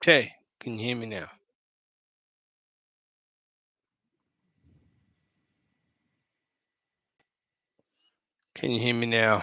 Okay, can you hear me now? Can you hear me now?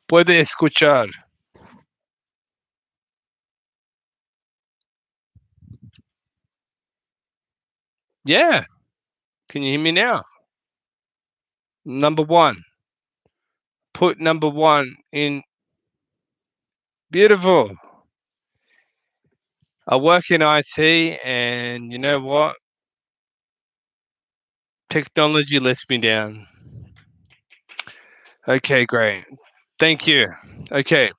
Puede escuchar. Yeah. Can you hear me now? Number one. Put number one in. Beautiful. I work in IT, and you know what? Technology lets me down. Okay, great. Thank you. Okay,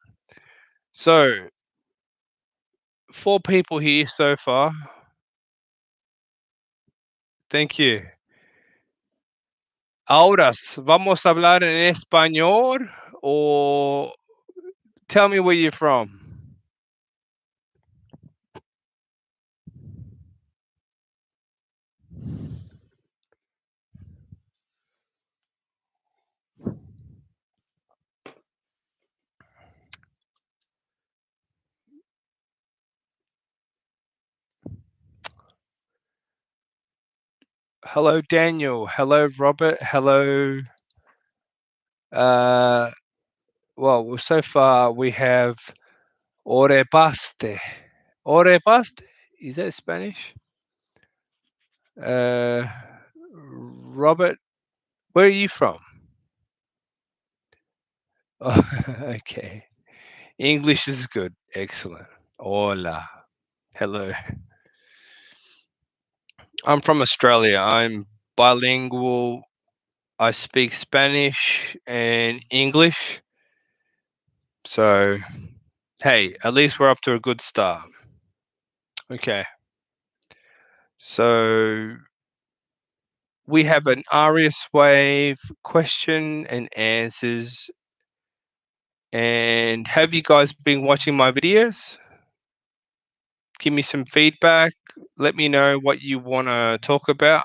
so 4 people here so far. Thank you. Ahora, ¿vamos a hablar en español o tell me where you're from? Hello, Daniel. Hello, Robert. Hello. Uh, well, so far we have Orepaste. Orepaste? Is that Spanish? Uh, Robert, where are you from? Oh, okay. English is good. Excellent. Hola. Hello. I'm from Australia. I'm bilingual. I speak Spanish and English. So, hey, at least we're up to a good start. Okay. So, we have an AriasWave question and answers. And have you guys been watching my videos? Give me some feedback. Let me know what you want to talk about.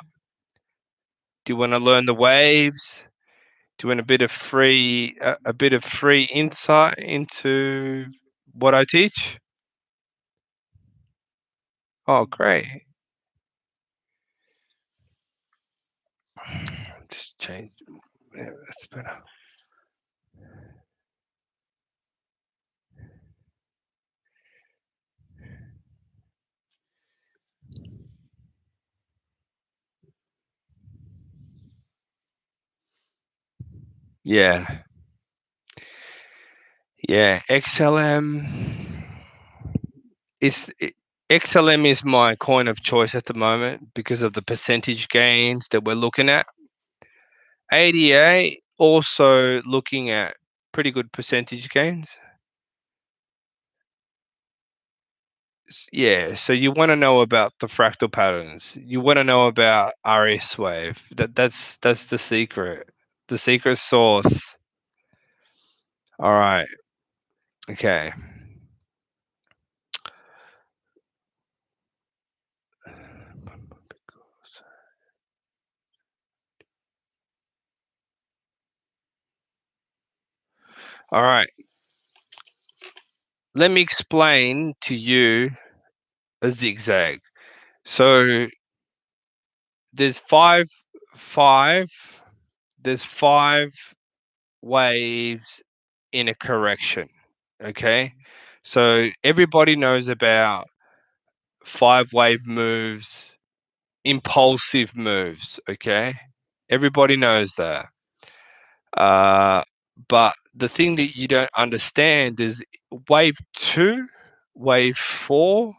Do you want to learn the waves? Do you want a bit of free insight into what I teach? Oh, great. Just change. Yeah, that's better. Yeah. Yeah. XLM is XLM is my coin of choice at the moment because of the percentage gains that we're looking at. ADA also looking at pretty good percentage gains. Yeah, so you want to know about the fractal patterns. You want to know about AriasWave. That's the secret sauce. All right. Okay. All right. Let me explain to you a zigzag. So there's five there's five waves in a correction. Okay. So everybody knows about 5 wave moves, impulsive moves. Okay. Everybody knows that. Uh, but the thing that you don't understand is wave two, wave four,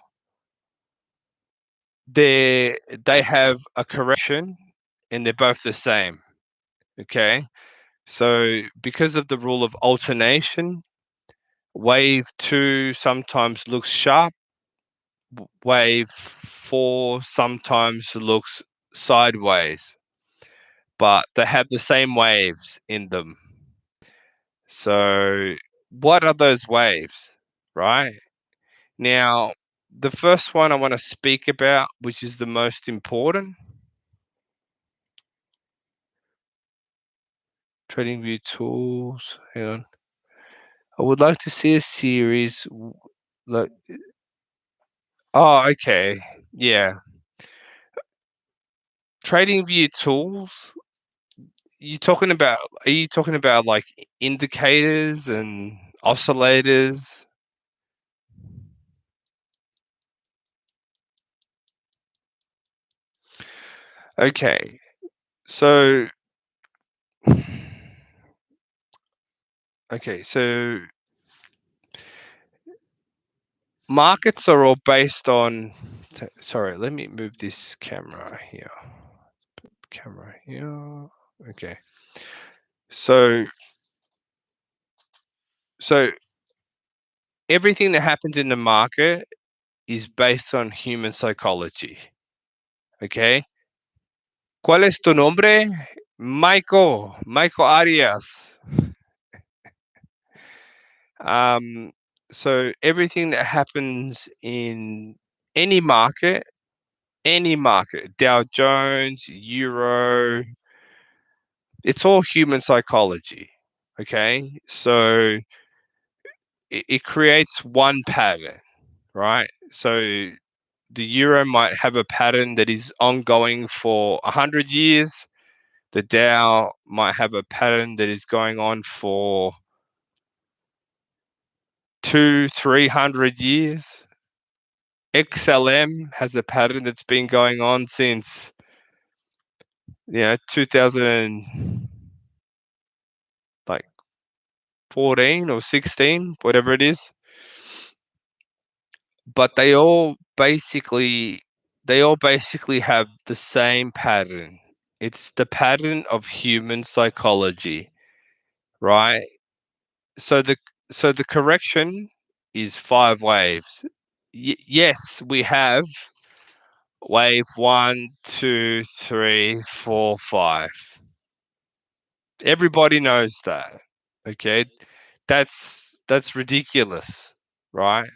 they have a correction and they're both the same. Okay. So because of the rule of alternation, wave two sometimes looks sharp, wave four sometimes looks sideways, but they have the same waves in them. So what are those waves, right? Now, the first one I want to speak about, which is the most important, trading view tools. Hang on. I would like to see a series like oh, okay. Yeah. Trading view tools. Are you talking about like indicators and oscillators? Okay. So okay, so markets are all based on sorry, let me move this camera here. Camera here. Okay. So so everything that happens in the market is based on human psychology. Okay? ¿Cuál es tu nombre? Michael Arias. Um, so everything that happens in any market, Dow Jones, Euro, it's all human psychology. Okay, so it creates one pattern, right? So the euro might have a pattern that is ongoing for 100 years. The Dow might have a pattern that is going on for 300 years. XLM has a pattern that's been going on since 2000 like 14 or 16, whatever it is. But they all basically have the same pattern. It's the pattern of human psychology, right? So the correction is 5 waves. Yes, we have wave 1, 2, 3, 4, 5. Everybody knows that. Okay, that's ridiculous, right?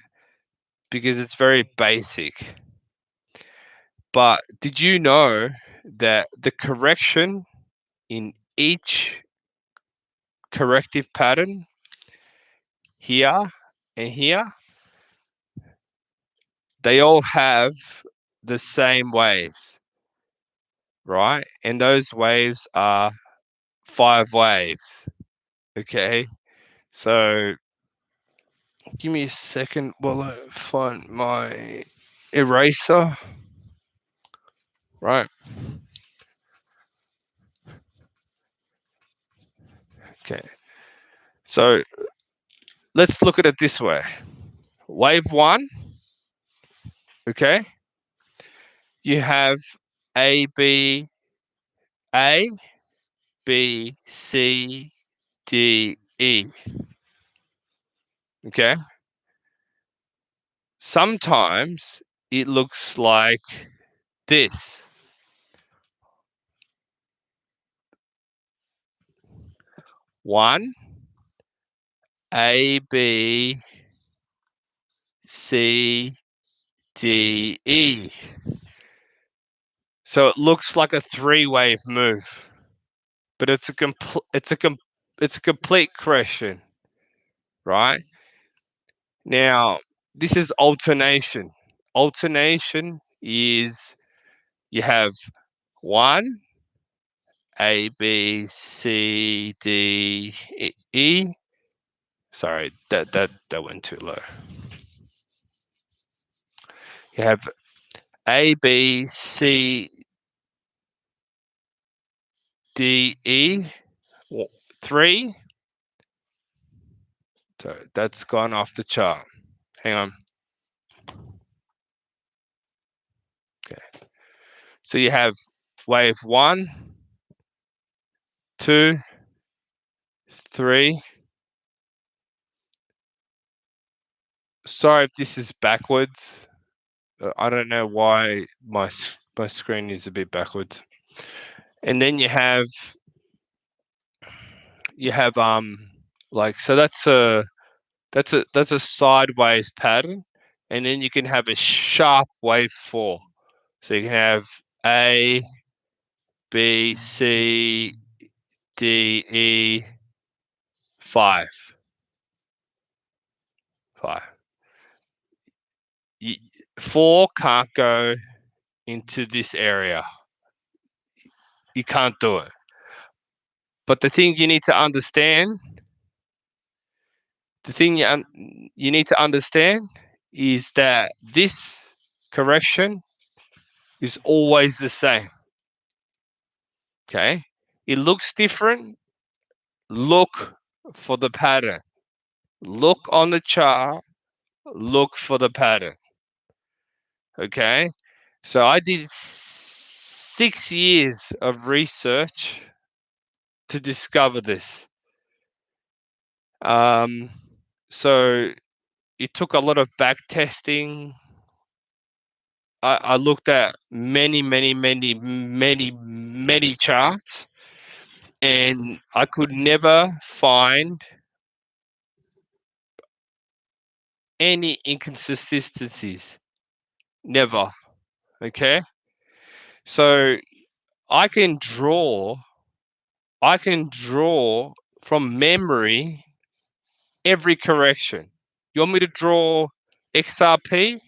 Because it's very basic. But did you know that the correction in each corrective pattern here and here, they all have the same waves, right? And those waves are 5 waves. Okay. So give me a second while I find my eraser. Right. Okay. So let's look at it this way. Wave one, Okay? You have A, B, A, B, C, D, E. Okay? Sometimes it looks like this. One, A, B, C, D, E. So it looks like a three-wave move, but it's a complete correction, right? Now, this is alternation. Alternation is you have one, A, B, C, D, E. Sorry, that went too low. You have A, B, C, D, E. 3. So that's gone off the chart. Hang on. Okay. So you have wave 1, 2, 3. Sorry if this is backwards. I don't know why my screen is a bit backwards. And then you have like, so that's a sideways pattern, and then you can have a sharp wave 4. So you can have A, B, C, D, E, 5. 5. 4 can't go into this area. You can't do it. But the thing you need to understand, you need to understand is that this correction is always the same. Okay? It looks different. Look for the pattern. Look on the chart. Look for the pattern. Okay? So I did 6 years of research to discover this. So it took a lot of back testing. I looked at many charts, and I could never find any inconsistencies. Never. Okay? So I can draw from memory every correction. You want me to draw XRP?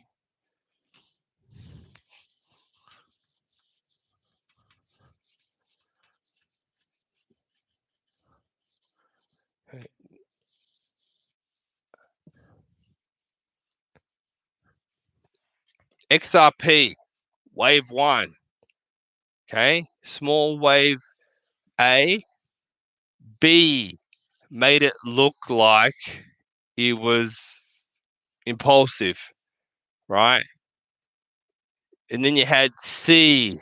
XRP, wave 1. Okay? Small wave A. B made it look like it was impulsive, right? And then you had C.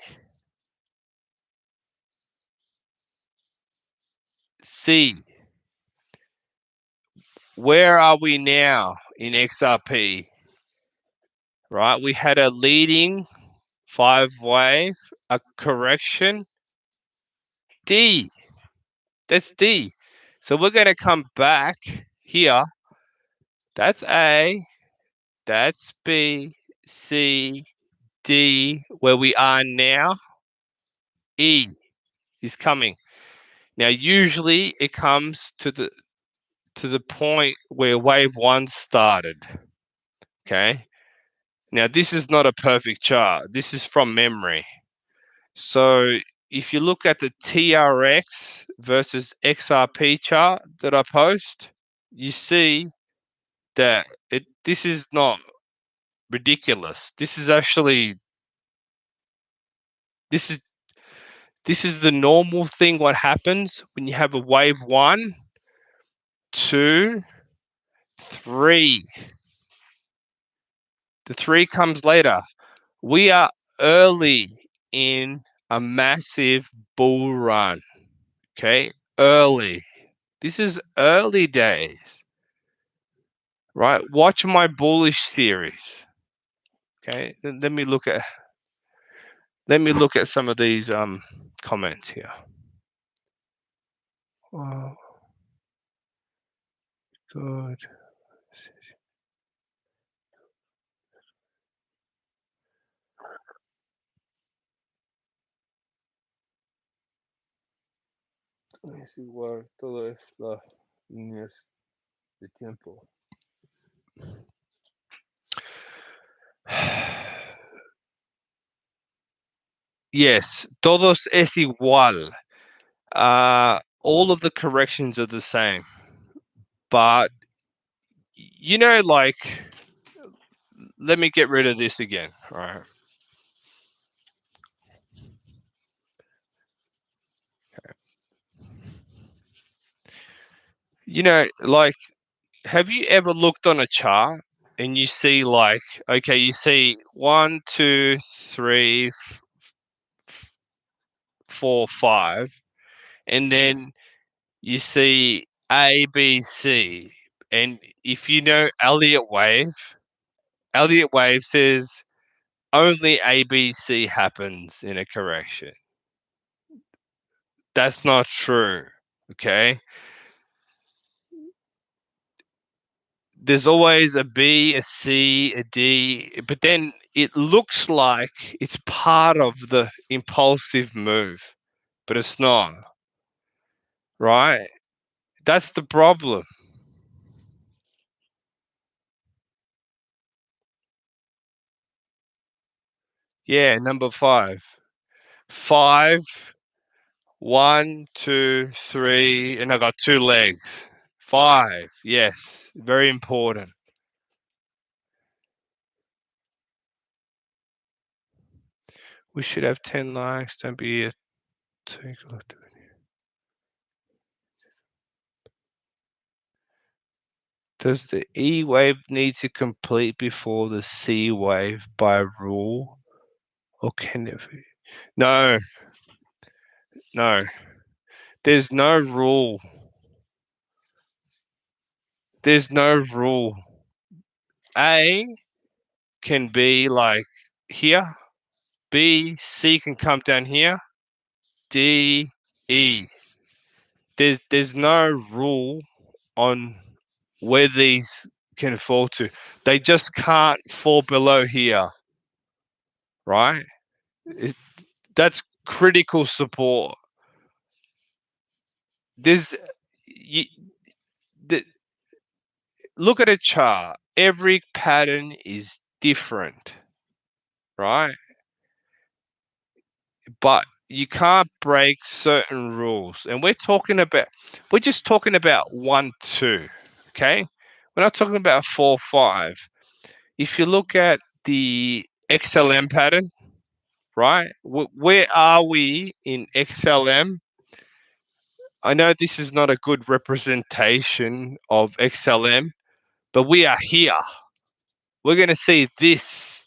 C. Where are we now in XRP? Right? We had a leading 5 wave, a correction. D. That's D. So we're going to come back here. That's A. That's B, C, D. Where we are now, E is coming. Now, usually it comes to the point where wave 1 started. Okay. Now, this is not a perfect chart. This is from memory. So if you look at the TRX versus XRP chart that I post, you see that this is not ridiculous. This is actually this is the normal thing. What happens when you have a wave 1, 2, 3? The 3 comes later. We are early in a massive bull run. Okay, early. This is early days, right? Watch my bullish series. Okay, let me look at some of these comments here. Oh, good. Let me see where todo esto líneas de tiempo. Yes, todos es igual. All of the corrections are the same, but like, let me get rid of this again. All right. Like, have you ever looked on a chart and you see, like, okay, you see 1, 2, 3, 4, 5, and then you see A, B, C, and if you know Elliott wave says only A, B, C happens in a correction. That's not true. Okay. There's always a B, a C, a D, but then it looks like it's part of the impulsive move, but it's not, right? That's the problem. Yeah, number 5. 5, 1, 2, 3, and I got 2 legs. 5, yes, very important. We should have 10 likes. Don't be a take a look. Does the E wave need to complete before the C wave by rule? Or can it be? No, no. There's no rule. There's no rule. A can be like here. B, C can come down here. D, E. There's no rule on where these can fall to. They just can't fall below here, right? It, that's critical support. There's you, the, look at a chart. Every pattern is different, right? But you can't break certain rules. And we're just talking about 1, 2. Okay, we're not talking about 4, 5. If you look at the XLM pattern, right? Where are we in XLM? I know this is not a good representation of XLM, but we are here. We're going to see this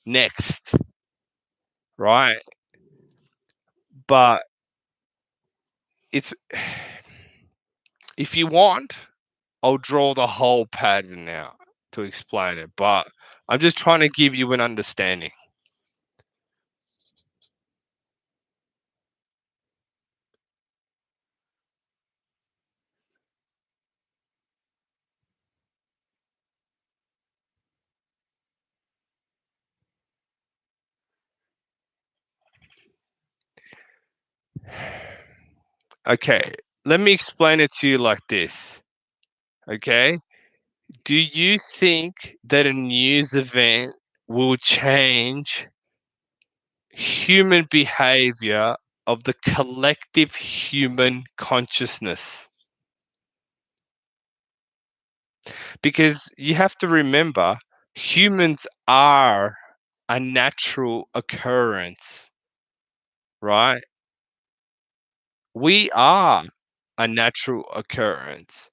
next, right? But it's if you want, I'll draw the whole pattern now to explain it, but I'm just trying to give you an understanding. Okay, let me explain it to you like this. Okay, do you think that a news event will change human behavior of the collective human consciousness? Because you have to remember, humans are a natural occurrence, right? We are a natural occurrence.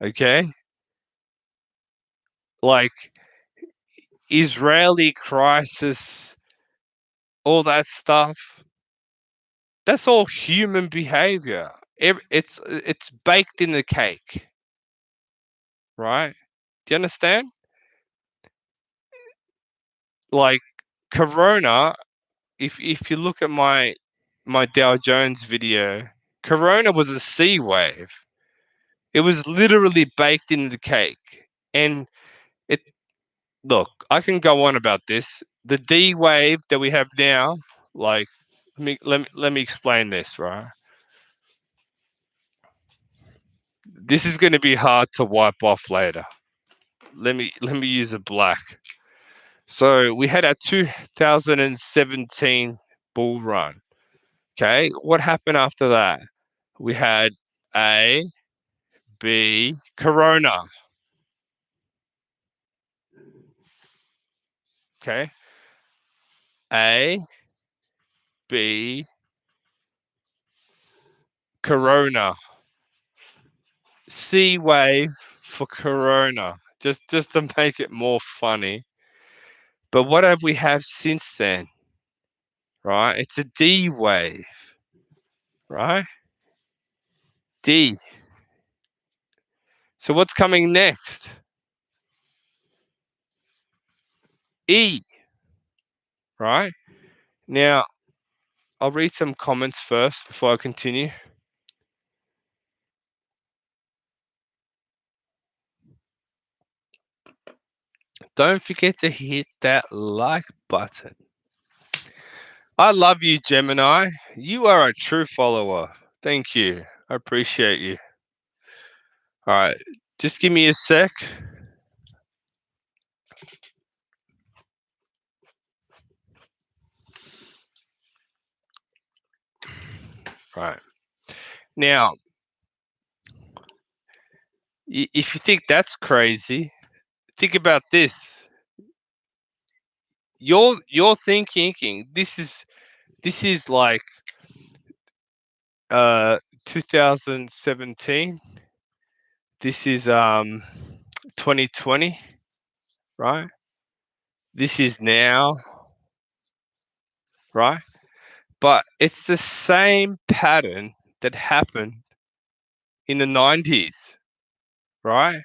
Okay? Like, Israeli crisis, all that stuff. That's all human behavior. It's baked in the cake, right? Do you understand? Like Corona, if you look at my Dow Jones video, Corona was a C wave. It was literally baked in the cake. And it look, I can go on about this. The D wave that we have now, like let me explain this, right? This is going to be hard to wipe off later. Let me use a black. So we had our 2017 bull run. Okay, what happened after that? We had A, B, Corona. Okay, A, B, Corona. C wave for Corona. Just to make it more funny. But what have we have since then? Right? It's a D wave. Right? D. So what's coming next? E. Right? Now, I'll read some comments first before I continue. Don't forget to hit that like button. I love you, Gemini. You are a true follower. Thank you. I appreciate you. All right. Just give me a sec. Right. Now, if you think that's crazy, think about this. You're thinking this is like 2017. This is 2020, right? This is now, right? But it's the same pattern that happened in the 90s, right?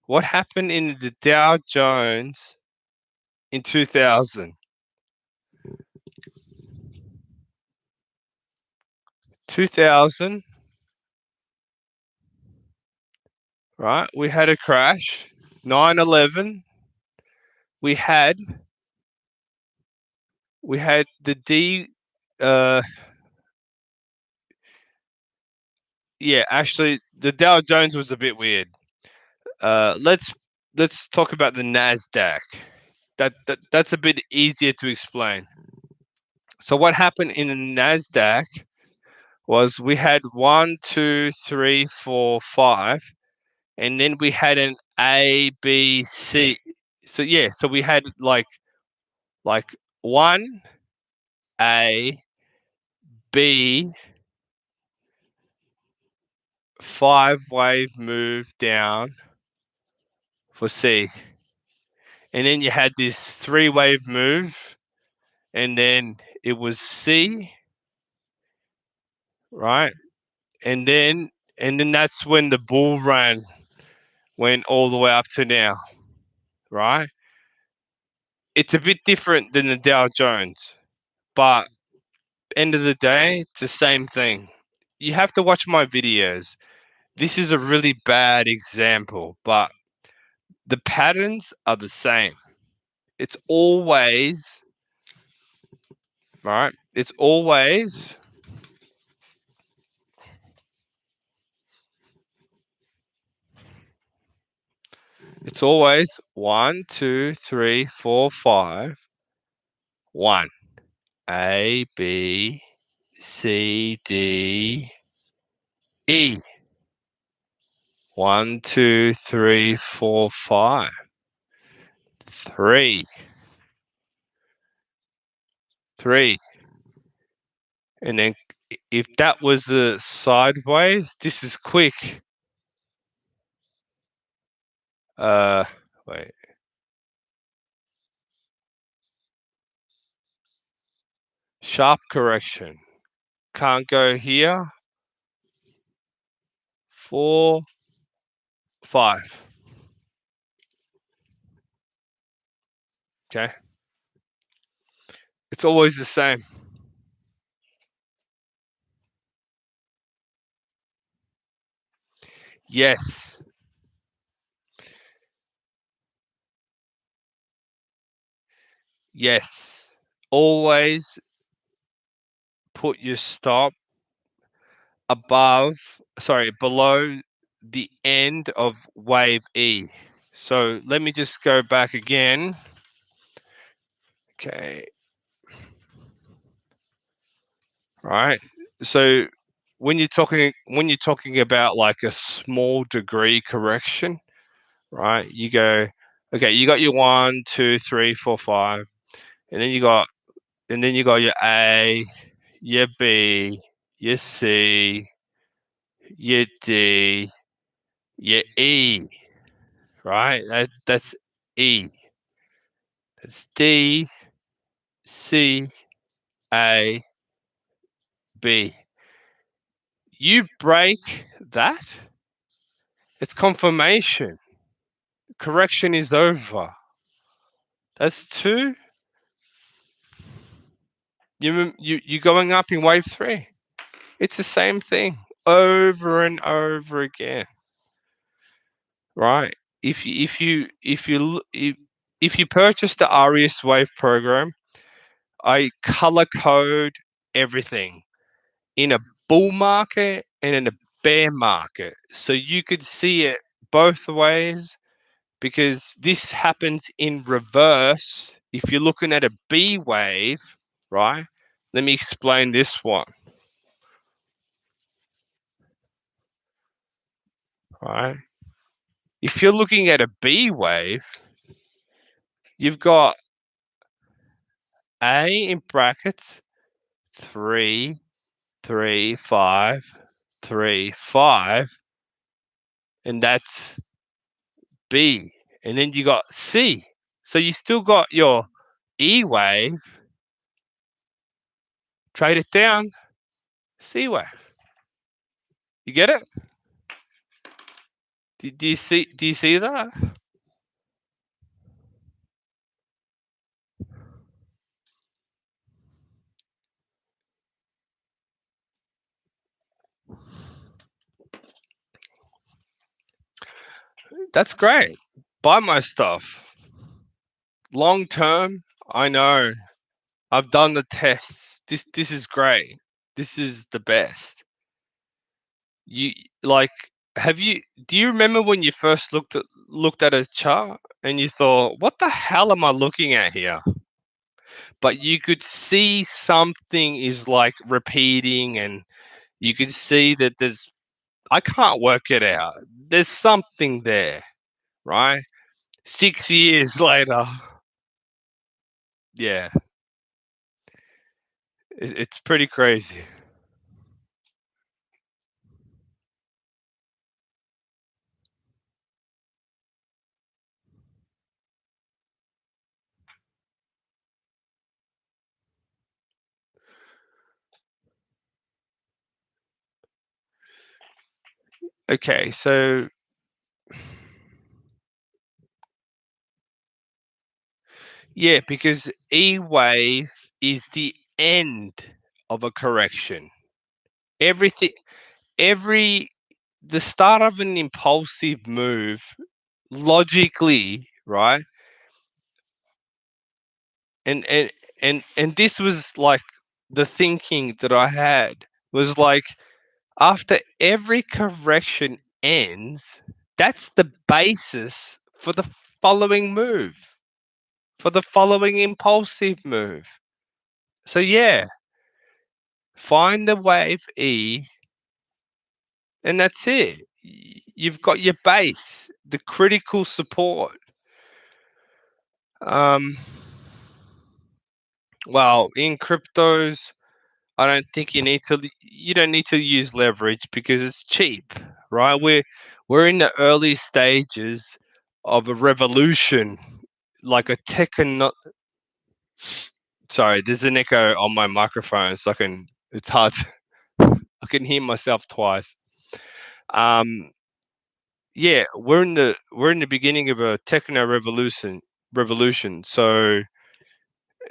What happened in the Dow Jones in 2000? 2000, right? We had a crash. 9/11. We had the D. Uh, yeah, actually, the Dow Jones was a bit weird. Let's talk about the Nasdaq. That's a bit easier to explain. So what happened in the Nasdaq was we had one, two, three, four, five, and then we had an A, B, C. So yeah, so we had like one A, B, five wave move down for C, and then you had this three wave move, and then it was C, right? And then that's when the bull run went all the way up to now, right? It's a bit different than the Dow Jones, but end of the day, it's the same thing. You have to watch my videos. This is a really bad example, but the patterns are the same. It's always right. It's always one, two, three, four, five, one. A, B, C, D, E. One, two, three, four, five. Three. Three. And then if that was a sideways, this is quick. Uh, wait. Sharp correction. Can't go here. 4, 5. Okay. It's always the same. Yes. Yes. Always put your stop below the end of wave E. So let me just go back again. Okay. Right. So when you're talking about like a small degree correction, right? You go, okay, you got your 1, 2, 3, 4, 5, and then you got your A, your B, your C, your D, your E, right? That's E. That's D, C, A, B. You break that, it's confirmation. Correction is over. That's 2. You're going up in wave 3. It's the same thing over and over again, right? If you purchase the AriasWave program, I color code everything in a bull market and in a bear market, so you could see it both ways. Because this happens in reverse. If you're looking at a B wave, right? Let me explain this one. Right? If you're looking at a B wave, you've got A in brackets 3, 3, 5, 3, 5, and that's B. And then you got C. So you still got your E wave, trade it down, C wave. You get it? Do you see that? That's great. Buy my stuff. Long term, I know. I've done the tests. This is great. This is the best. You like have you do you remember when you first looked at a chart and you thought, what the hell am I looking at here? But you could see something is like repeating, and you could see that I can't work it out. There's something there, right? 6 years later, yeah, it's pretty crazy. Okay, so yeah, because E wave is the end of a correction. Everything, every the start of an impulsive move, logically, right? And this was like the thinking that I had was like, after every correction ends, that's the basis for the following move, for the following impulsive move. So yeah, find the wave E, and that's it. You've got your base, the critical support. Um, well, in cryptos, I don't think you don't need to use leverage because it's cheap, right? We're in the early stages of a revolution, like a Sorry, there's an echo on my microphone, so it's hard. I can hear myself twice. Um, yeah, we're in the beginning of a techno revolution. So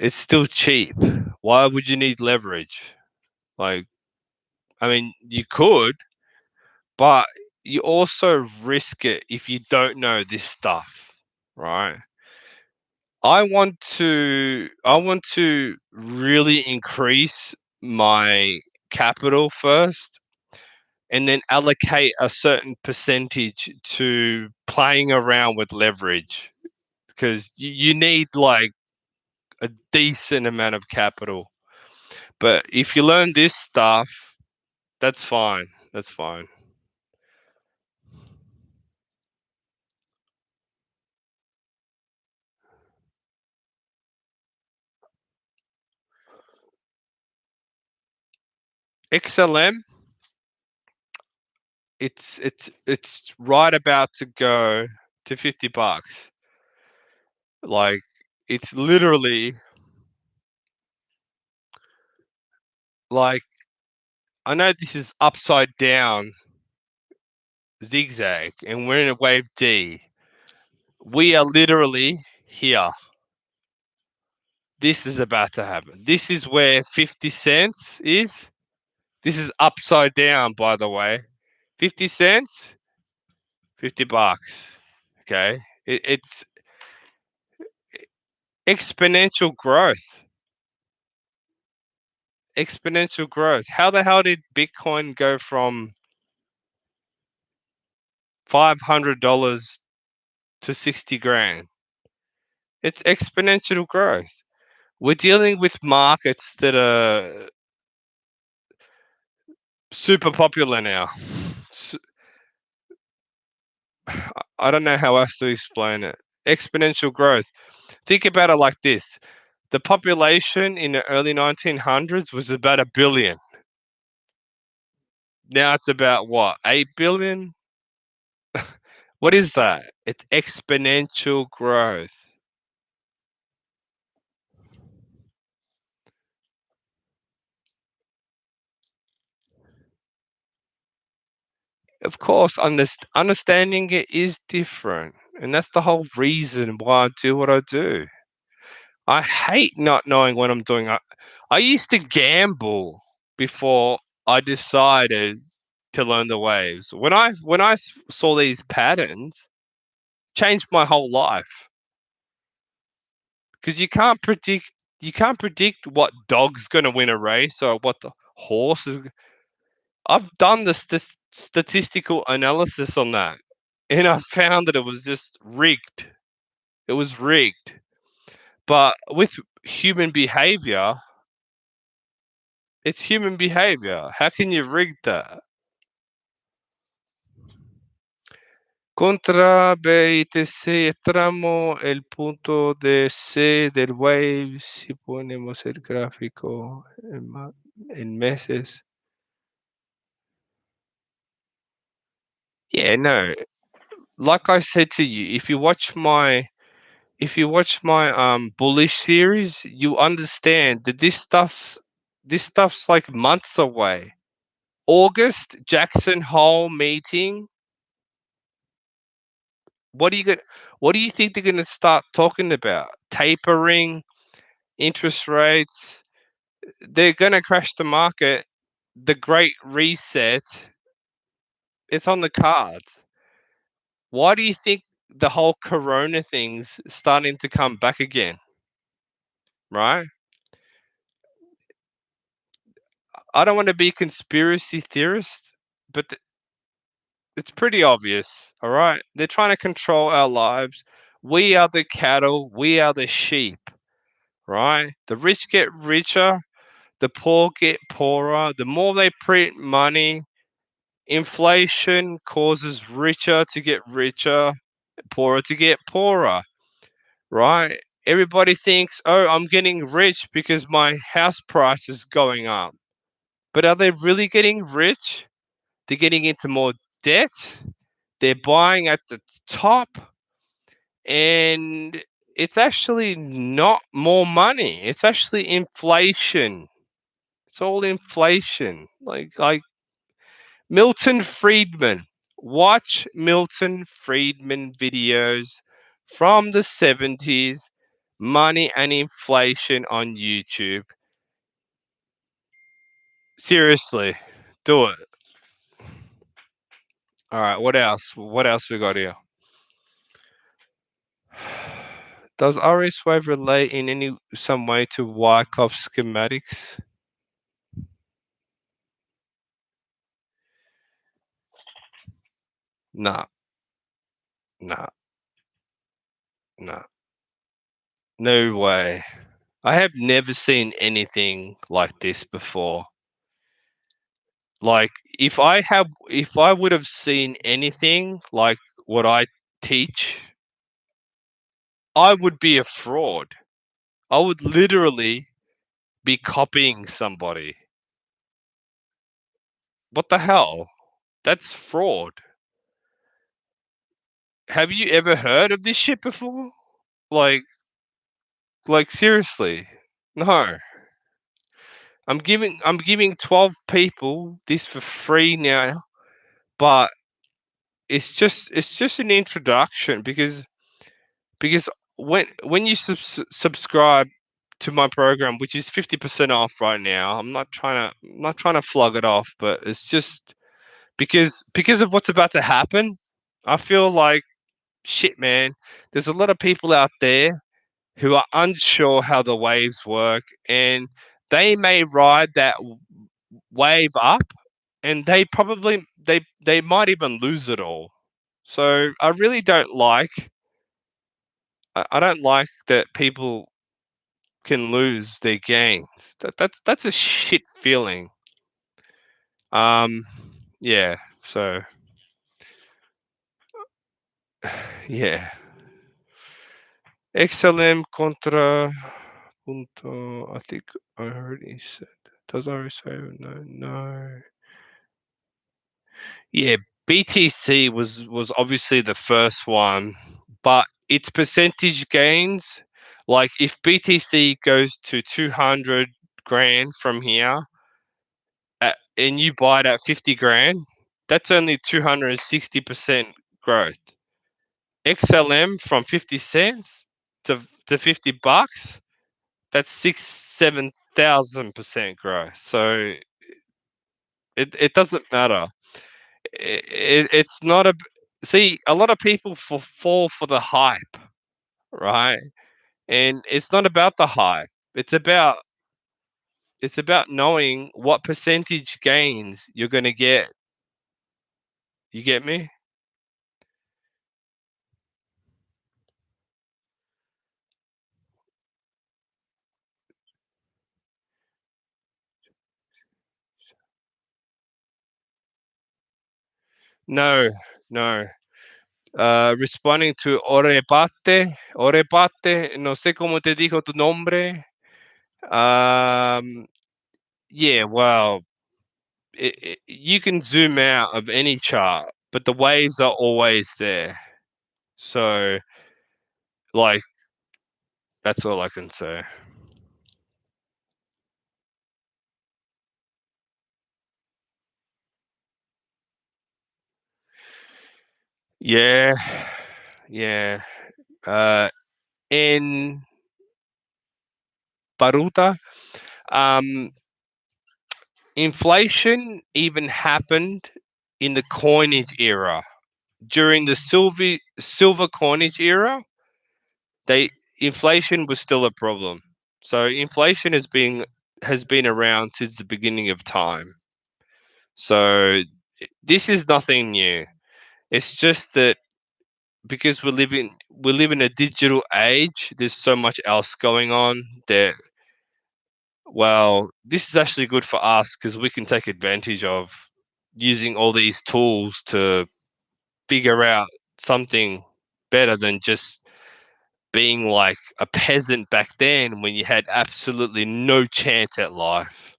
it's still cheap. Why would you need leverage? Like, I mean, you could, but you also risk it if you don't know this stuff, right? I want to really increase my capital first and then allocate a certain percentage to playing around with leverage because you need like a decent amount of capital. But if you learn this stuff, that's fine. That's fine. XLM, it's right about to go to $50. Like it's literally like I know this is upside down zigzag and we're in a wave D. We are literally here. This is about to happen. This is where 50 cents is. This is upside down, by the way. 50 cents, $50. Okay. It's exponential growth. Exponential growth. How the hell did Bitcoin go from $500 to 60 grand? It's exponential growth. We're dealing with markets that are super popular now. I don't know how else to explain it. Exponential growth. Think about it like this: the population in the early 1900s was about a billion. Now it's about what, 8 billion? What is that? It's exponential growth. Of course, understanding it is different, and that's the whole reason why I do what I do. I hate not knowing what I'm doing. I used to gamble before I decided to learn the waves. When I saw these patterns, changed my whole life because you can't predict what dog's going to win a race or what the horse is. I've done the statistical analysis on that, and I found that it was just rigged. It was rigged. But with human behavior, it's human behavior. How can you rig that? Contra B, ITC, tramo el punto de C del wave si ponemos el gráfico en meses. Yeah, no. Like I said to you, if you watch my bullish series, you understand that this stuff's like months away. August Jackson Hole meeting. What do you get? What do you think they're going to start talking about? Tapering, interest rates. They're going to crash the market. The Great Reset. It's on the cards. Why do you think the whole Corona thing's starting to come back again? Right? I don't want to be a conspiracy theorist, but it's pretty obvious. All right, they're trying to control our lives. We are the cattle. We are the sheep. Right? The rich get richer. The poor get poorer. The more they print money, inflation causes richer to get richer, poorer to get poorer, right? Everybody thinks, oh, I'm getting rich because my house price is going up. But are they really getting rich? They're getting into more debt. They're buying at the top. And it's actually not more money. It's actually inflation. It's all inflation. Like Milton Friedman. Watch Milton Friedman videos from the 70s, money and inflation on YouTube. Seriously, do it. All right, what else? What else we got here? Does AriasWave relate in any some way to Wyckoff schematics? Nah, nah, nah. No way. I have never seen anything like this before. Like if I would have seen anything like what I teach, I would be a fraud. I would literally be copying somebody. What the hell? That's fraud. Have you ever heard of this shit before? Like like seriously. No. I'm giving 12 people this for free now, but it's just an introduction because when you subscribe to my program, which is 50% off right now, I'm not trying to flog it off, but it's just because of what's about to happen. I feel like shit, man. There's a lot of people out there who are unsure how the waves work, and they may ride that wave up, and they might even lose it all. So I really don't like. I don't like that people can lose their gains. That's a shit feeling. Um, yeah. So yeah. XLM contra punto. I think I already said. Does I already say no? No. Yeah, BTC was obviously the first one, but its percentage gains, like if BTC goes to 200 grand from here, and you buy it at 50 grand, that's only 260% growth. XLM from 50 cents to 50 bucks, that's 7,000% growth. So it doesn't matter. It's not a see. A lot of people fall for the hype, right? And it's not about the hype. It's about knowing what percentage gains you're going to get. You get me? No, no. Responding to Orebate, no sé cómo te dijo tu nombre. Um, yeah, well, you can zoom out of any chart, but the waves are always there. So, like, that's all I can say. Yeah, yeah. In Baruta, um, inflation even happened in the coinage era. During the silver coinage era, they inflation was still a problem. So inflation has been around since the beginning of time. So this is nothing new. It's just that because we live in a digital age, there's so much else going on that well, this is actually good for us because we can take advantage of using all these tools to figure out something better than just being like a peasant back then when you had absolutely no chance at life.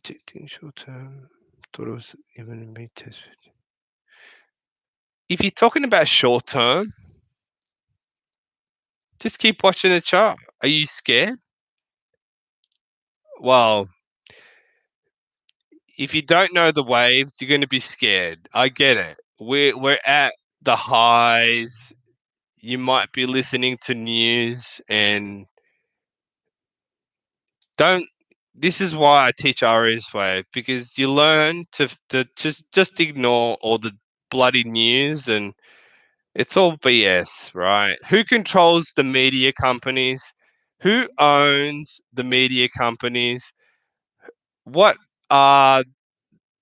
Predicting short term. Thought it was even in me test. If you're talking about short term, just keep watching the chart. Are you scared? Well, if you don't know the waves, you're going to be scared. I get it. We're at the highs. You might be listening to news and don't. This is why I teach AriasWave, because you learn to just ignore all the bloody news, and it's all BS, right? Who controls the media companies? Who owns the media companies? What are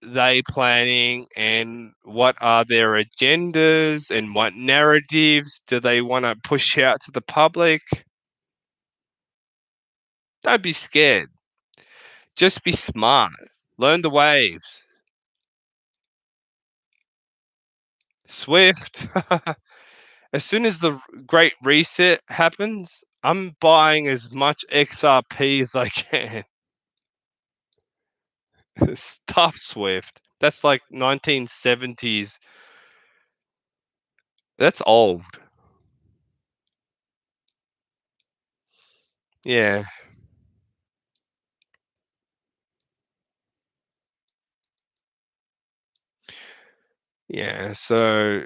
they planning, and what are their agendas, and what narratives do they want to push out to the public? Don't be scared. Just be smart. Learn the waves. Swift. As soon as the great reset happens, I'm buying as much XRP as I can. Stuff Swift. That's like 1970s. That's old. Yeah. Yeah. So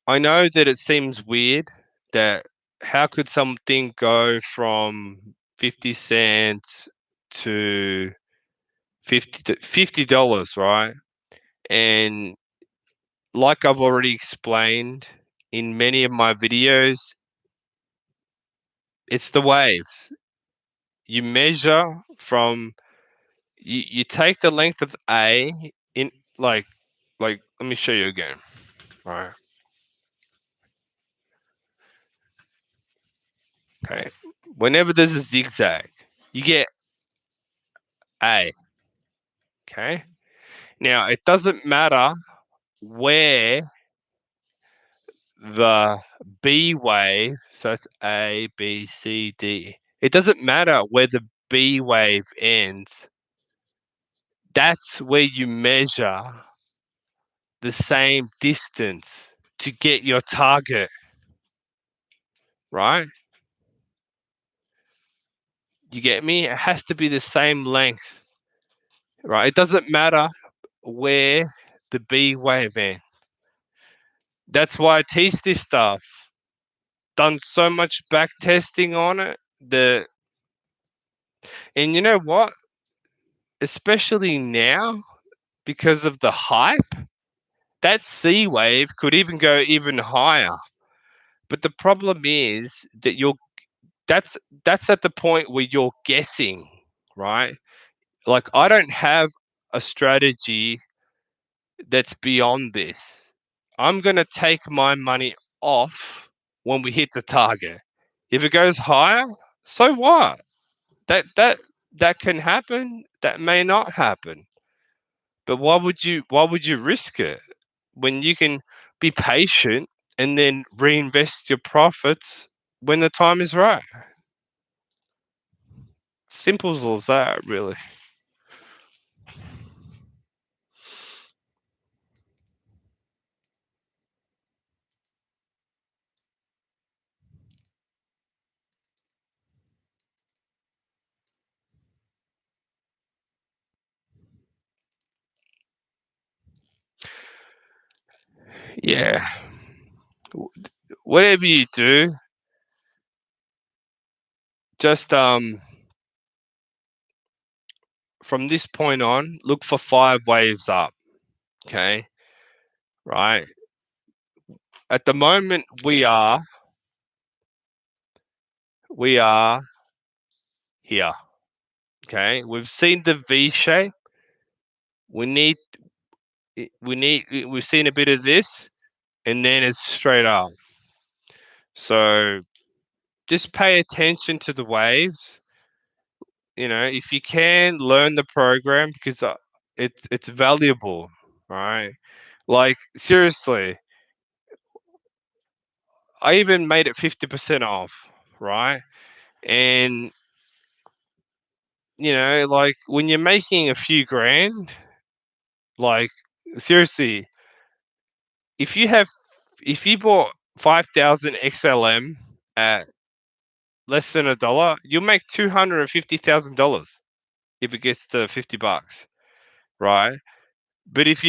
I know that it seems weird that how could something go from 50 cents to $50, right? And like I've already explained in many of my videos, it's the waves. You measure from you take the length of A in like let me show you again. Right. Okay. Whenever there's a zigzag, you get A. Okay. Now it doesn't matter where the B wave, so it's A, B, C, D. It doesn't matter where the B wave ends. That's where you measure the same distance to get your target, right? You get me? It has to be the same length, right? It doesn't matter where the B wave ends. That's why I teach this stuff. Done so much back testing on it. And you know what? Especially now, because of the hype, that C wave could even go even higher. But the problem is that that's that's at the point where you're guessing, right? Like I don't have a strategy that's beyond this. I'm going to take my money off when we hit the target. If it goes higher, so what? That can happen, that may not happen. But why would you risk it when you can be patient and then reinvest your profits when the time is right? Simple as that, really. Yeah. Whatever you do, just from this point on, look for 5 waves up. Okay. Right. At the moment we are here. Okay. We've seen the V shape. We need we've seen a bit of this, and then it's straight up. So just pay attention to the waves. If you can learn the program, because it's valuable, right? Like seriously, I even made it 50% off, right? And like when you're making a few grand, like seriously, if you have if you bought 5,000 XLM at less than $1, you'll make $250,000 if it gets to $50, right? But if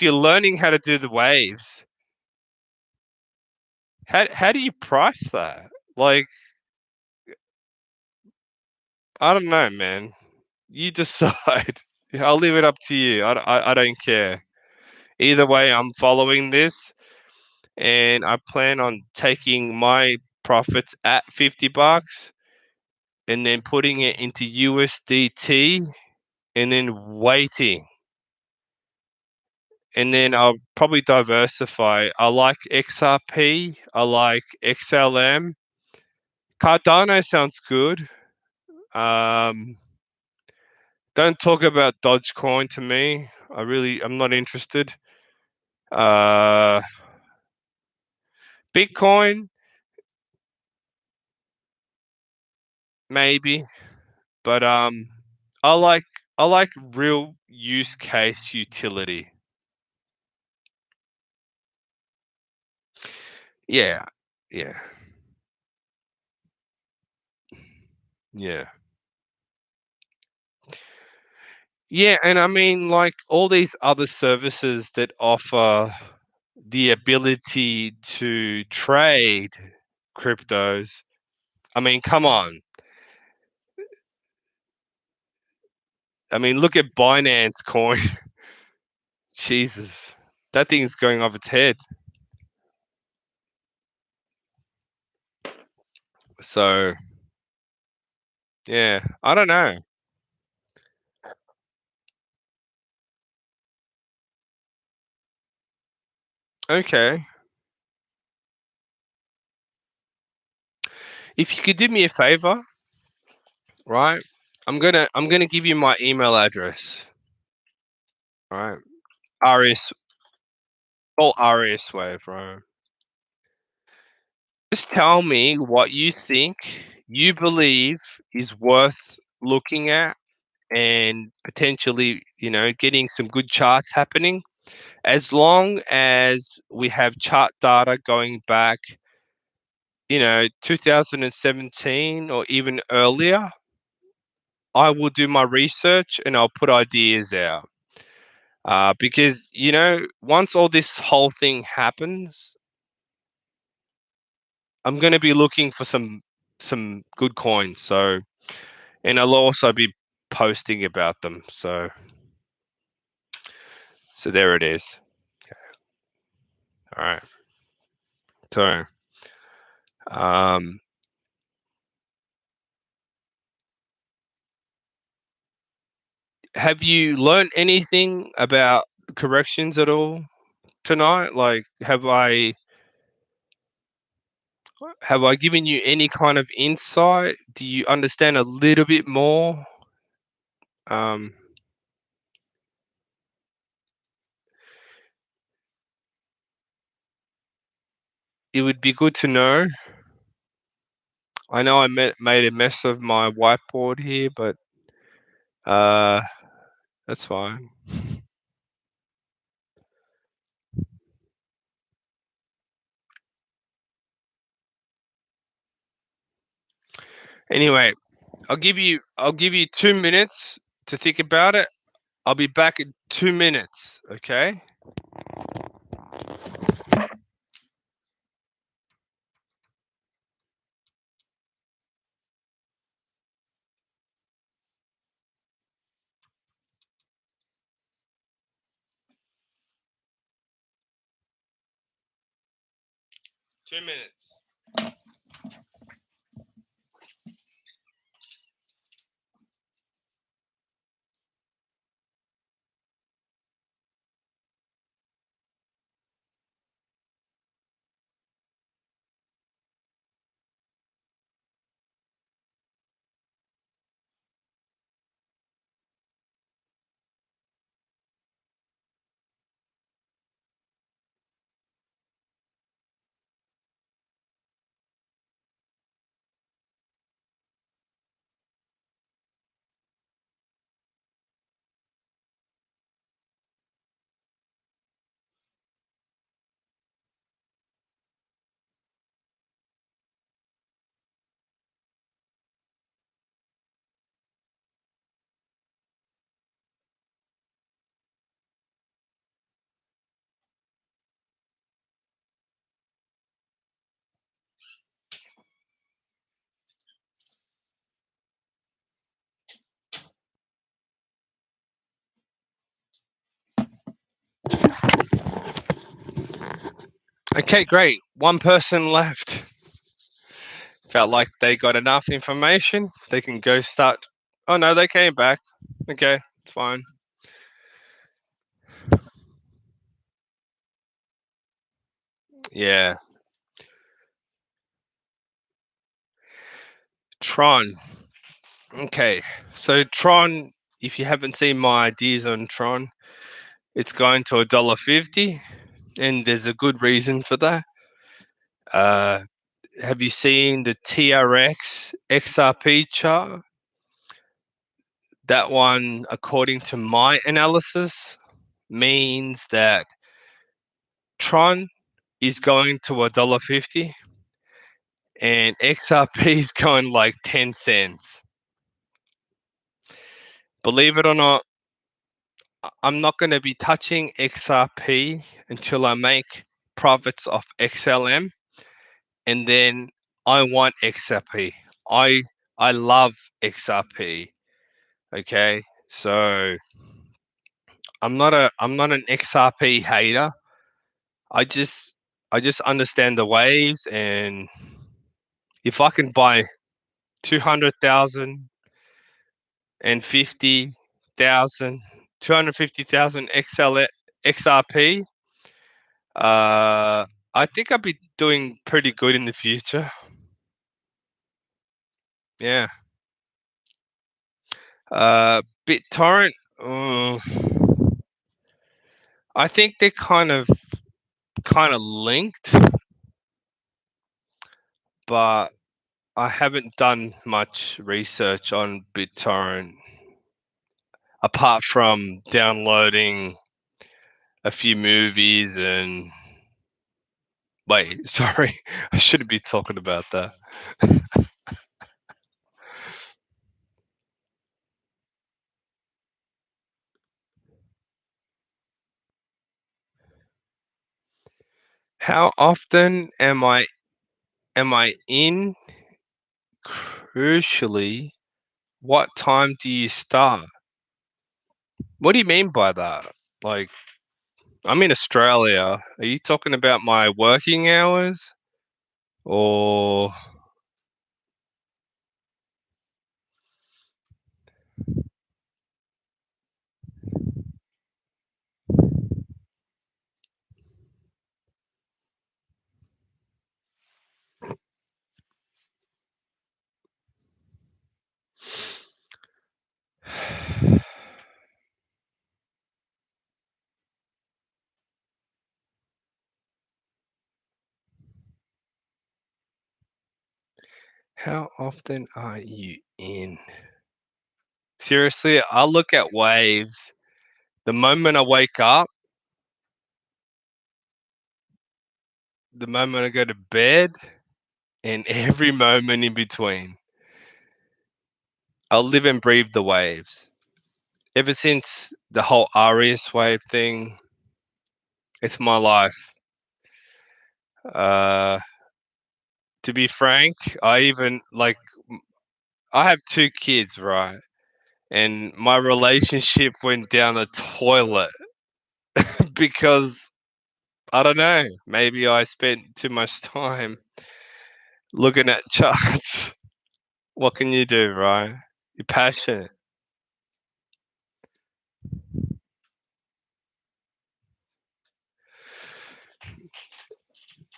you're learning how to do the waves, how do you price that? Like, I don't know, man. You decide. I'll leave it up to you. I don't care. Either way, I'm following this, and I plan on taking my profits at $50 and then putting it into USDT and then waiting. And then I'll probably diversify. I like XRP. I like XLM. Cardano sounds good. Um, don't talk about Dogecoin to me. I'm not interested. Uh, Bitcoin, maybe, but I like I like real use case utility. Yeah, yeah, yeah, yeah. And I mean, like all these other services that offer the ability to trade cryptos. I mean, come on. I mean, look at Binance Coin. Jesus, that thing's going off its head. So yeah, I don't know. Okay, if you could do me a favor, right? I'm gonna give you my email address. Right, Arias, all AriasWave, right? Just tell me what you think you believe is worth looking at and potentially, getting some good charts happening. As long as we have chart data going back, 2017 or even earlier, I will do my research and I'll put ideas out. Because once all this whole thing happens, I'm going to be looking for some good coins. So, and I'll also be posting about them. So there it is. All right. So, um, have you learned anything about corrections at all tonight? Like, have I given you any kind of insight? Do you understand a little bit more? Um, it would be good to know. I know I made a mess of my whiteboard here, but uh, that's fine. Anyway, I'll give you 2 minutes to think about it. I'll be back in 2 minutes. Okay. Two minutes. Okay, great. One person left. Felt like they got enough information. They can go start. Oh no, they came back. Okay, it's fine. Yeah. Tron. Okay. So Tron, if you haven't seen my ideas on Tron, it's going to $1.50, and there's a good reason for that. Uh, have you seen the TRX XRP chart? That one, according to my analysis, means that Tron is going to $1.50 and XRP is going like 10 cents. Believe it or not, I'm not going to be touching XRP until I make profits off XLM, and then I want XRP. I I love XRP. Okay, so I'm not an XRP hater. I just I just understand the waves, and if I can buy 200,000 and 50,000, 250,000 XRP, I think I'll be doing pretty good in the future. Yeah. BitTorrent, uh, I think they're kind of linked, but I haven't done much research on BitTorrent apart from downloading a few movies and wait, sorry, I shouldn't be talking about that. How often am I in? Crucially, what time do you start? What do you mean by that? Like, I'm in Australia. Are you talking about my working hours? Or how often are you in? Seriously, I look at waves the moment I wake up, the moment I go to bed, and every moment in between. I live and breathe the waves. Ever since the whole AriasWave thing, it's my life. Uh, to be frank, I even like I have two kids, right? And my relationship went down the toilet because I don't know, maybe I spent too much time looking at charts. What can you do, right? You're passionate.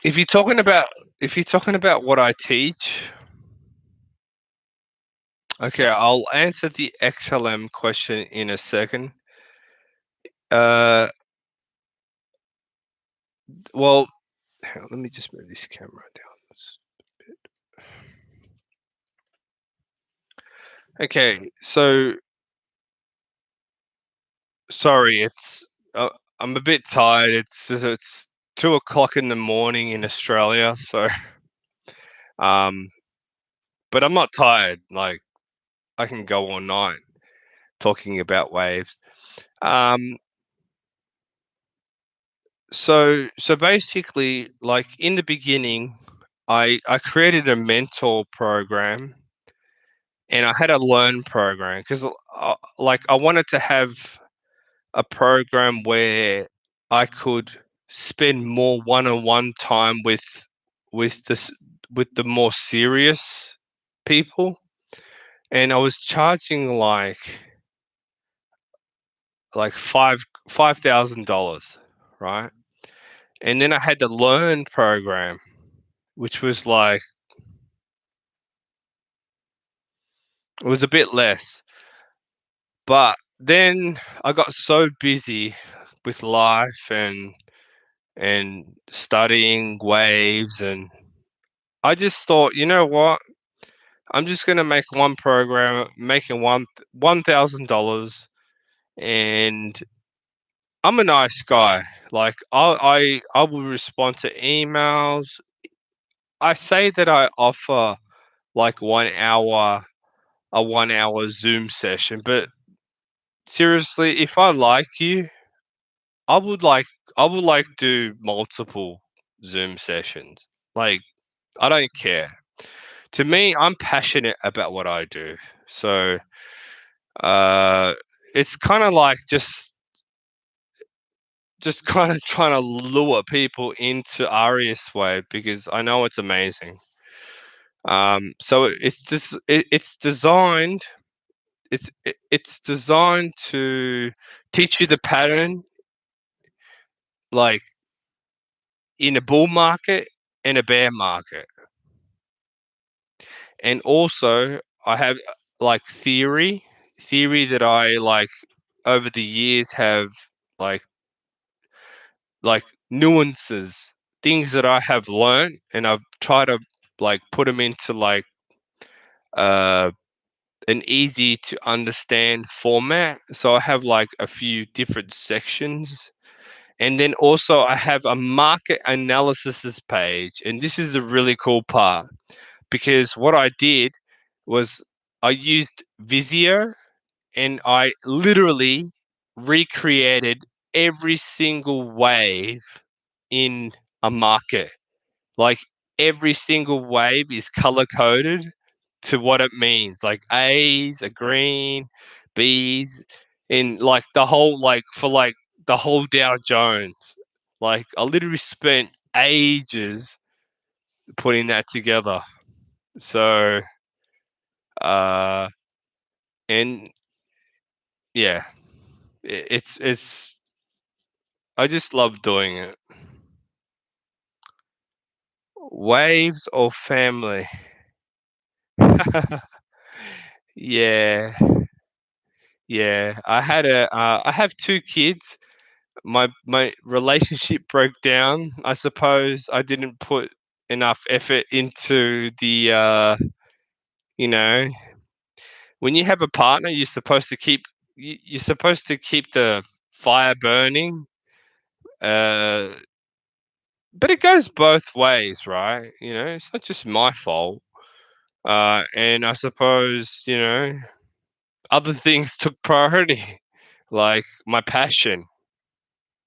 If you're talking about if you're talking about what I teach, okay, I'll answer the XLM question in a second. Uh, well, hang on, let me just move this camera down. Okay, so sorry, I'm a bit tired. It's 2 o'clock in the morning in Australia, so um, but I'm not tired. Like I can go all night talking about waves. Um, so basically, like in the beginning, I created a mentor program and I had a learn program because like I wanted to have a program where I could spend more one-on-one time with this with the more serious people, and I was charging like $5,000, right? And then I had the learn program, which was like it was a bit less. But then I got so busy with life and studying waves, and I just thought, you know what? I'm just gonna make one program, making $1,000, and I'm a nice guy. Like I will respond to emails. I say that I offer like 1 hour a 1 hour Zoom session, but seriously, if I like you, I would like I would like do multiple Zoom sessions. Like I don't care. To me, I'm passionate about what I do. So uh it's kind of like just kind of trying to lure people into AriasWave because I know it's amazing. So it's designed it's designed to teach you the pattern, like in a bull market and a bear market. And also I have like theory that I like over the years have like like nuances, things that I have learned, and I've tried to like put them into like uh an easy to understand format. So I have like a few different sections. And then also I have a market analysis page. And this is a really cool part because what I did was I used Visio and I literally recreated every single wave in a market. Like every single wave is color coded to what it means. Like A's are green, B's, and like the whole like for like the whole Dow Jones. Like I literally spent ages putting that together. So uh and yeah, it's I just love doing it. Waves or family? Yeah, yeah. I have two kids. My relationship broke down. I suppose I didn't put enough effort into the you know, when you have a partner, you're supposed to keep the fire burning. Uh, but it goes both ways, right? You know, it's not just my fault. And I suppose, other things took priority, like my passion.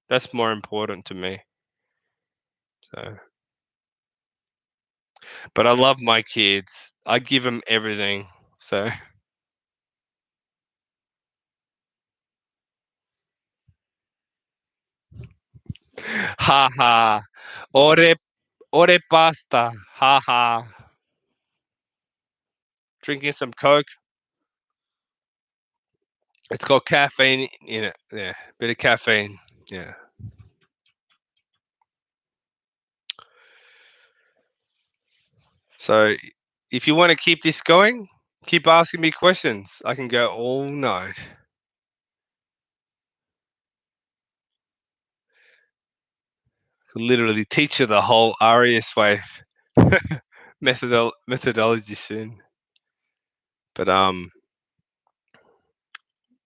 That's more important to me. So, but I love my kids. I give them everything. So, ha ha. Ore ore pasta. Ha ha. Drinking some Coke. It's got caffeine in it. Yeah, bit of caffeine. Yeah. So, if you want to keep this going, keep asking me questions. I can go all night. Could literally teach you the whole Arias wave methodology soon. But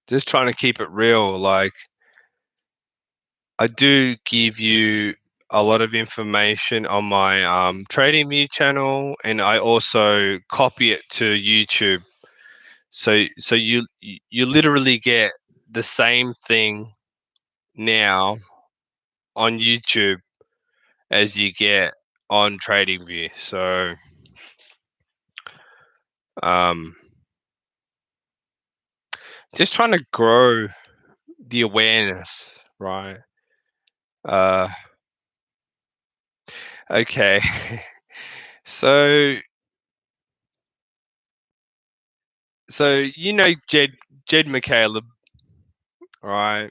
just trying to keep it real. Like I do give you a lot of information on my trading view channel, and I also copy it to YouTube. So you literally get the same thing now on YouTube as you get on TradingView. So um, just trying to grow the awareness, right? Uh, Okay. So Jed McCaleb, right?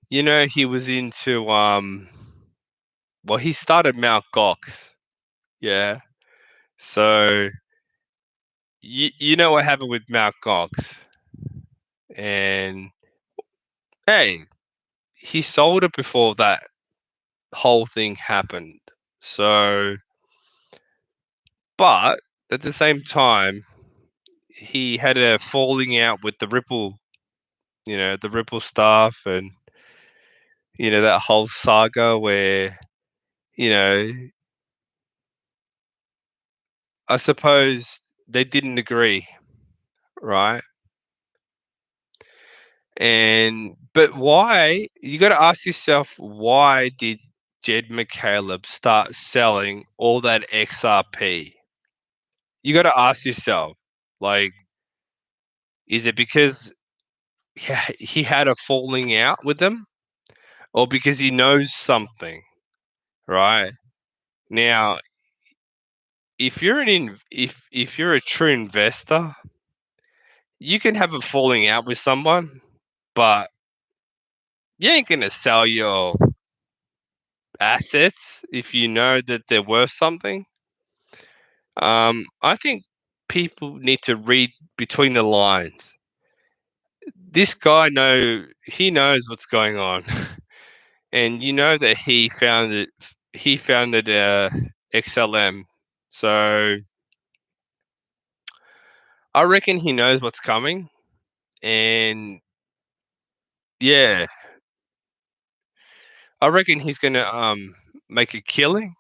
He was into well, he started Mount Gox. Yeah. So you know what happened with Mount Gox, and hey, he sold it before that whole thing happened. So, but at the same time, he had a falling out with the Ripple, the Ripple staff, and that whole saga where, you know, I suppose they didn't agree, right? And but why? You got to ask yourself, why did Jed McCaleb start selling all that XRP? You got to ask yourself, like, is it because he had a falling out with them, or because he knows something, right? Now, if you're a true investor, you can have a falling out with someone, but you ain't gonna sell your assets if you know that they're worth something. I think people need to read between the lines. This guy he knows what's going on, and you know that he founded XLM. So I reckon he knows what's coming, and yeah, I reckon he's gonna make a killing.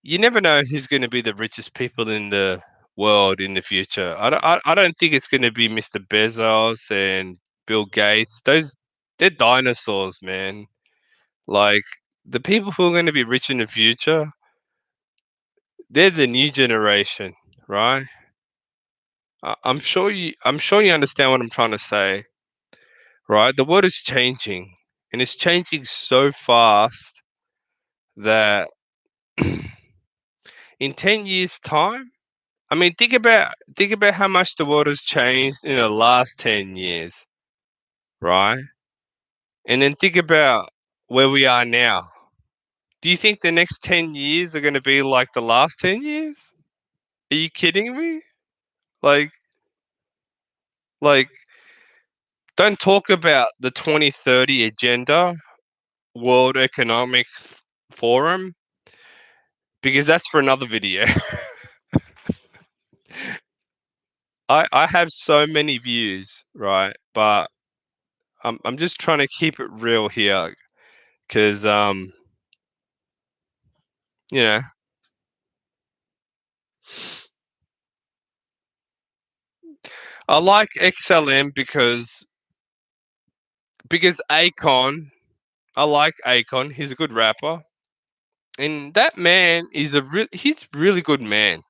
You never know who's gonna be the richest people in the world in the future. I don't think it's gonna be Mr. Bezos and Bill Gates. They're dinosaurs, man. Like, the people who are gonna be rich in the future, they're the new generation, right? I'm sure you understand what I'm trying to say, right? The world is changing, and it's changing so fast that in 10 years' time, I mean, think about how much the world has changed in the last 10 years, right? And then think about where we are now. Do you think the next 10 years are going to be like the last 10 years? Are you kidding me? Like like don't talk about the 2030 agenda, World Economic Forum, because that's for another video. I have so many views, right? But I'm just trying to keep it real here, because you know I like XLM because Akon. I like Akon. He's a good rapper, and that man is he's a really good man.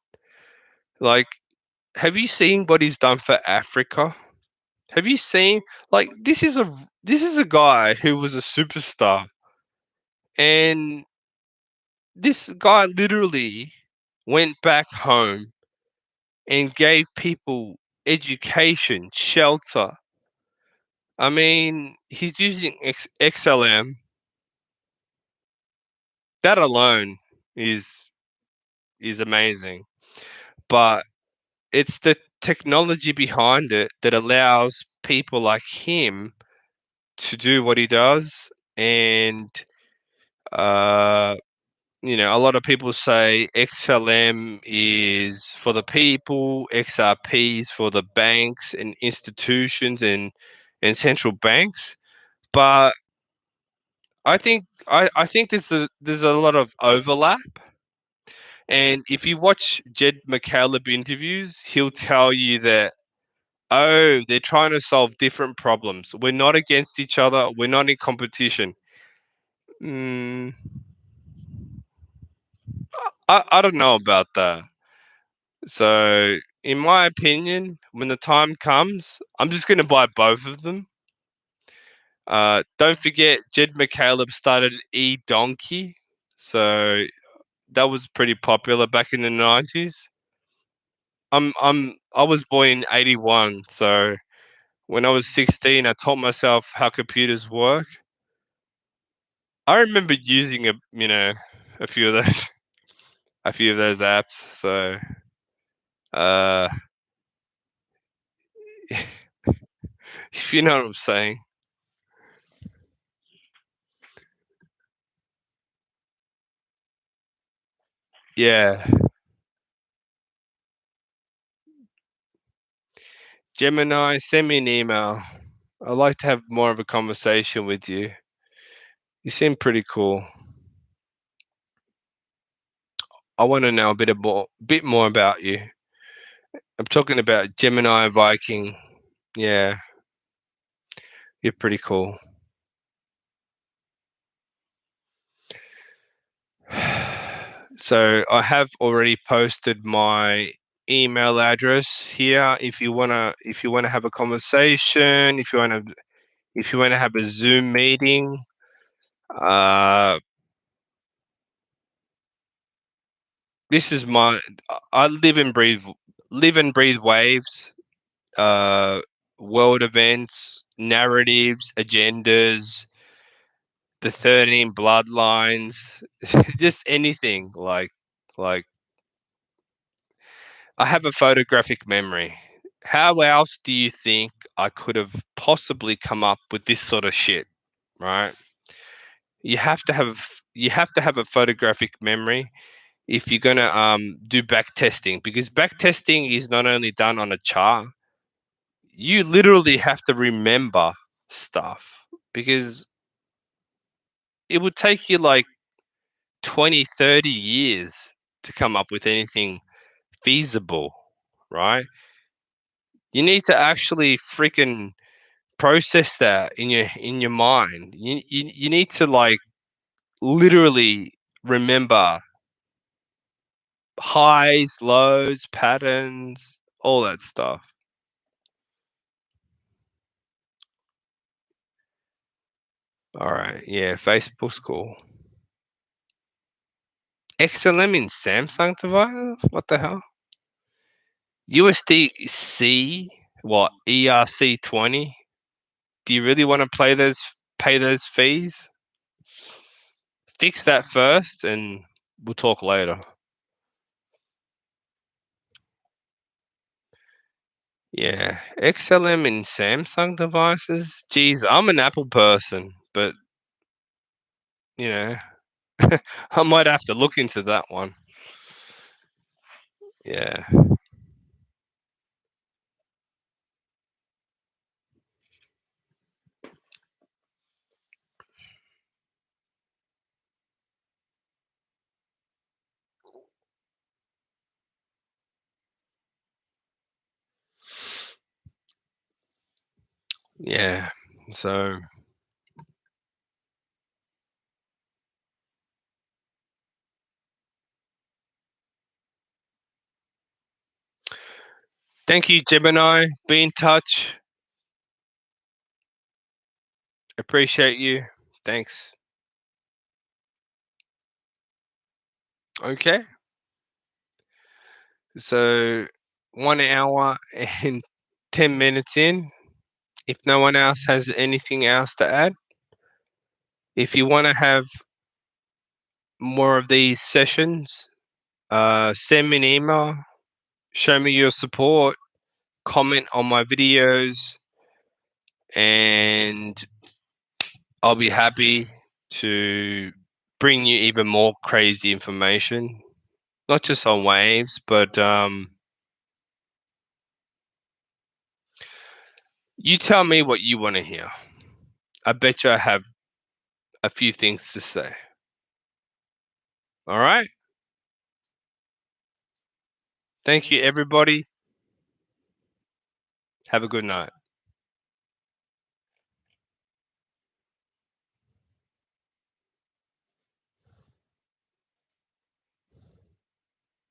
Like, have you seen what he's done for Africa? Have you seen, like, this is a guy who was a superstar, and this guy literally went back home and gave people education, shelter. I mean, he's using XLM. That alone is is amazing. But it's the technology behind it that allows people like him to do what he does. And uh, a lot of people say XLM is for the people, XRP is for the banks and institutions and central banks. But I think there's a lot of overlap. And if you watch Jed McCaleb interviews, he'll tell you that, oh, they're trying to solve different problems. We're not against each other. We're not in competition. Mm, I don't know about that. So, in my opinion, when the time comes, I'm just going to buy both of them. Don't forget, Jed McCaleb started E Donkey. So that was pretty popular back in the 90s. I was born in 81, so when I was 16, I taught myself how computers work. I remember using a few of those a few of those apps. So uh if you know what I'm saying. Yeah. Gemini, send me an email. I'd like to have more of a conversation with you. You seem pretty cool. I want to know bit more about you. I'm talking about Gemini Viking. Yeah, you're pretty cool. So I have already posted my email address here. If you wanna have a conversation, if you wanna have a Zoom meeting, uh, this is my. I live and breathe waves, uh, world events, narratives, agendas, the 13 bloodlines, just anything like I have a photographic memory. How else do you think I could have possibly come up with this sort of shit, right? You have to have a photographic memory if you're gonna do back testing, because back testing is not only done on a chart. You literally have to remember stuff, because it would take you like 20, 30 years to come up with anything feasible, right? You need to actually freaking process that in your mind. You need to like literally remember highs, lows, patterns, all that stuff. All right, yeah, Facebook's cool. XLM in Samsung device? What the hell? USD-C? What, ERC20? Do you really want to pay those fees? Fix that first, and we'll talk later. Yeah, XLM in Samsung devices. Geez, I'm an Apple person, but you know, I might have to look into that one. Yeah, yeah. So thank you, Gemini. Be in touch. Appreciate you. Thanks. Okay. So 1 hour and 10 minutes in. If no one else has anything else to add, if you want to have more of these sessions, send me an email, show me your support, comment on my videos, and I'll be happy to bring you even more crazy information, not just on waves, but you tell me what you want to hear. I bet you I have a few things to say. All right. Thank you, everybody. Have a good night.